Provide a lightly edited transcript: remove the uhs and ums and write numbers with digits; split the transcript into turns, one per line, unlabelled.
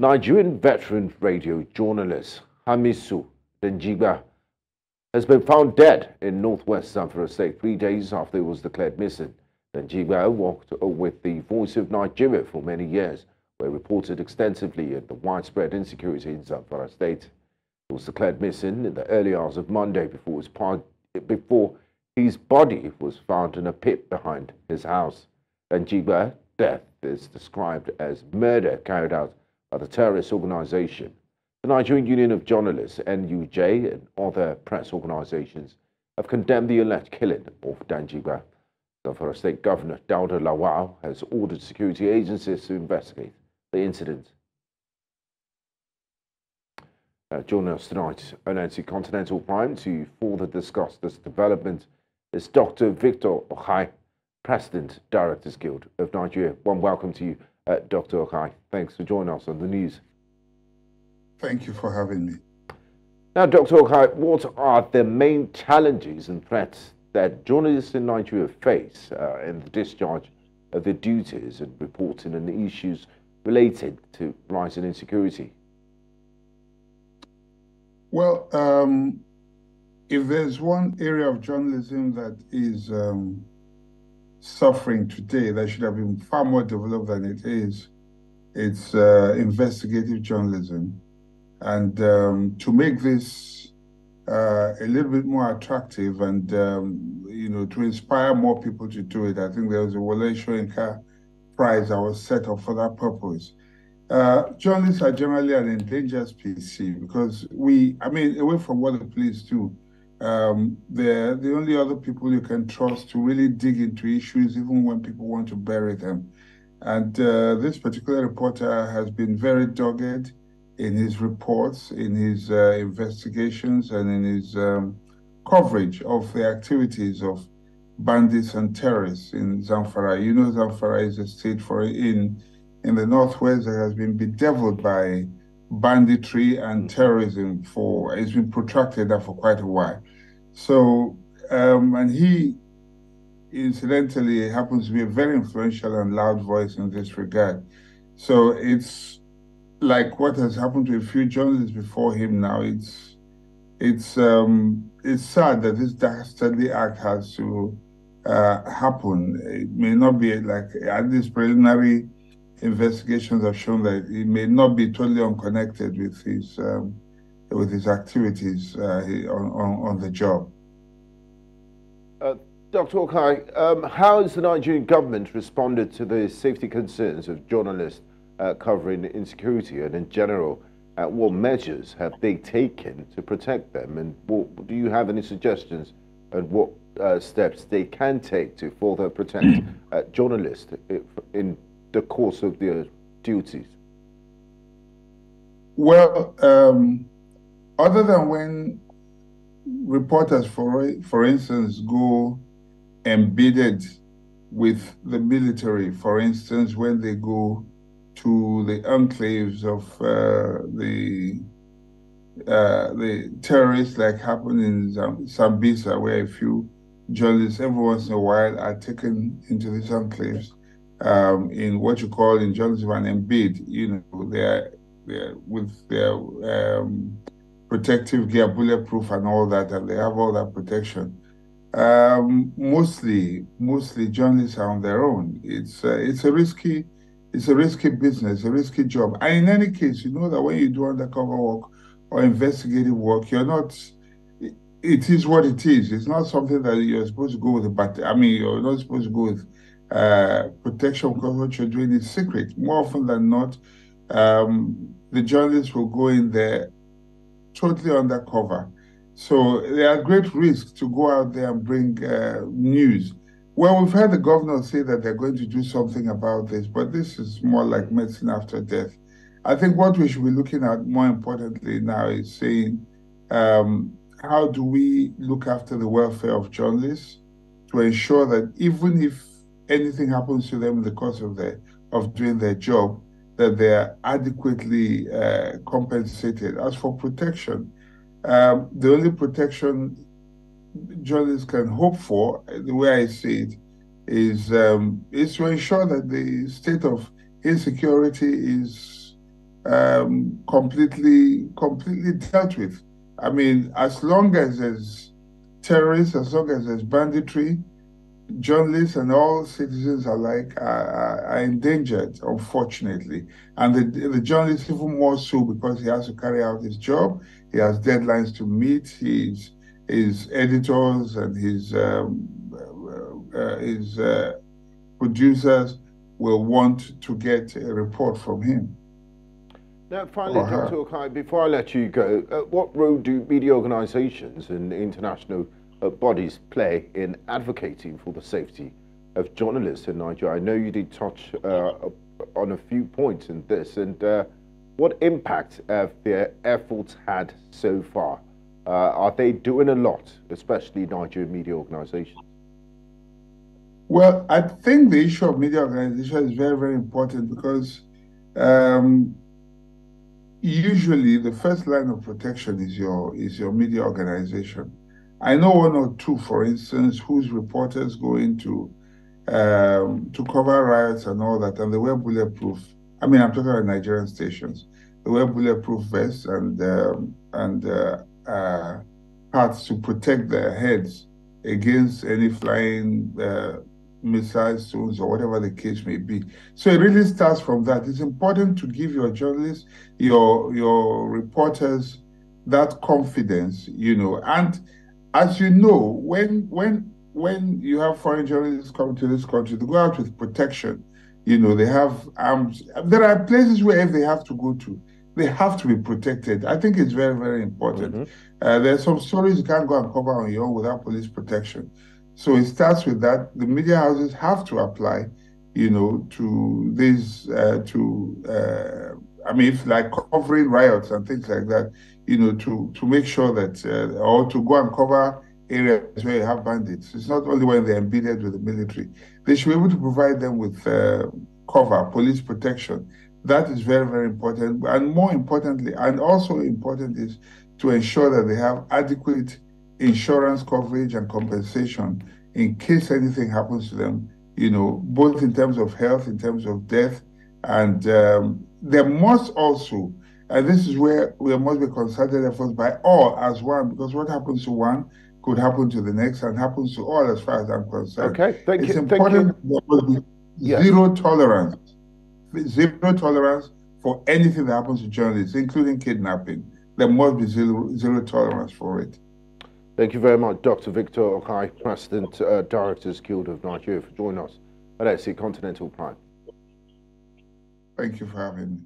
Nigerian veteran radio journalist Hamisu Danjibga has been found dead in northwest Zamfara state 3 days after he was declared missing. Danjibga worked with the Voice of Nigeria for many years, where he reported extensively on the widespread insecurity in Zamfara state. He was declared missing in the early hours of Monday before his body was found in a pit behind his house. Danjibga's death is described as murder carried out by the terrorist organization. The Nigerian Union of Journalists, NUJ, and other press organizations have condemned the alleged killing of Danjibga. Zamfara State Governor Dauda Lawal has ordered security agencies to investigate the incident. Joining us tonight on Continental Prime to further discuss this development is Dr. Victor Okhai, President, Directors Guild of Nigeria. One welcome to you, Dr. Okhai. Thanks for joining us on the news.
Thank you for having me.
Now, Dr. Okhai, what are the main challenges and threats that journalists in Nigeria face in the discharge of their duties and reporting on the issues related to rising insecurity?
Well, if there's one area of journalism that is suffering today that should have been far more developed than it is, it's investigative journalism. And to make this a little bit more attractive and, to inspire more people to do it, I think there was a Wole Soyinka prize that was set up for that purpose. Journalists are generally an endangered species because away from what the police do, they're the only other people you can trust to really dig into issues, even when people want to bury them. And this particular reporter has been very dogged in his reports, in his investigations, and in his coverage of the activities of bandits and terrorists in Zamfara. You know, Zamfara is a state in the northwest that has been bedeviled by banditry and terrorism it's been protracted for quite a while. So, and he incidentally happens to be a very influential and loud voice in this regard. So it's like what has happened to a few journalists before him now. It's sad that this dastardly act has to happen. It may not be like at this preliminary investigations have shown that he may not be totally unconnected with his activities on the job.
Dr. Okhai, how has the Nigerian government responded to the safety concerns of journalists covering insecurity, and in general, what measures have they taken to protect them, and do you have any suggestions on what steps they can take to further protect journalists in the course of their duties?
Well, other than when reporters, for instance, go embedded with the military, for instance, when they go to the enclaves of the terrorists, like happened in Sambisa, where a few journalists every once in a while are taken into these enclaves. In what you call in journalism an embed, they're with their protective gear, bulletproof and all that, and they have all that protection. Mostly journalists are on their own. It's a risky business, a risky job. And in any case, you know that when you do undercover work or investigative work, it is what it is. It's not something that you're supposed to go with you're not supposed to go with protection because what you're doing is secret. More often than not, the journalists will go in there totally undercover. So there are great risks to go out there and bring news. Well, we've heard the governor say that they're going to do something about this, but this is more like medicine after death. I think what we should be looking at more importantly now is saying, how do we look after the welfare of journalists to ensure that even if anything happens to them in the course of doing their job, that they are adequately compensated. As for protection, the only protection journalists can hope for, the way I see it, is to ensure that the state of insecurity is completely dealt with. I mean, as long as there's terrorists, as long as there's banditry, journalists and all citizens alike are endangered, unfortunately. And the journalist even more so because he has to carry out his job. He has deadlines to meet. His editors and his producers will want to get a report from him.
Now, finally, Dr. Okhai, before I let you go, what role do media organizations and international bodies play in advocating for the safety of journalists in Nigeria? I know you did touch on a few points in this, and what impact have their efforts had so far? Are they doing a lot, especially Nigerian media organizations?
Well, I think the issue of media organization is very, very important because usually the first line of protection is your media organization. I know one or two, for instance, whose reporters go into to cover riots and all that, and they wear bulletproof. I mean, I'm talking about Nigerian stations. They wear bulletproof vests and hats to protect their heads against any flying missile stones or whatever the case may be. So it really starts from that. It's important to give your journalists, your reporters, that confidence, you know. And as you know, when you have foreign journalists come to this country, they go out with protection. You know, they have arms. There are places where if they have to go to, they have to be protected. I think it's very, very important. There are some stories you can't go and cover on your own without police protection. So it starts with that. The media houses have to apply, you know, to this, I mean, if like covering riots and things like that, you know, to make sure that, or to go and cover areas where you have bandits. It's not only when they're embedded with the military. They should be able to provide them with cover, police protection. That is very, very important. And more importantly, and also important is to ensure that they have adequate insurance coverage and compensation in case anything happens to them, you know, both in terms of health, in terms of death. And there must also, and this is where there must be concerted efforts by all as one, because what happens to one could happen to the next and happens to all as far as I'm concerned.
Okay, thank you.
It's important there must be zero tolerance for anything that happens to journalists, including kidnapping. There must be zero tolerance for it.
Thank you very much, Dr. Victor Okhai, President Directors Guild of Nigeria, for joining us at SC Continental Prime.
Thank you for having me.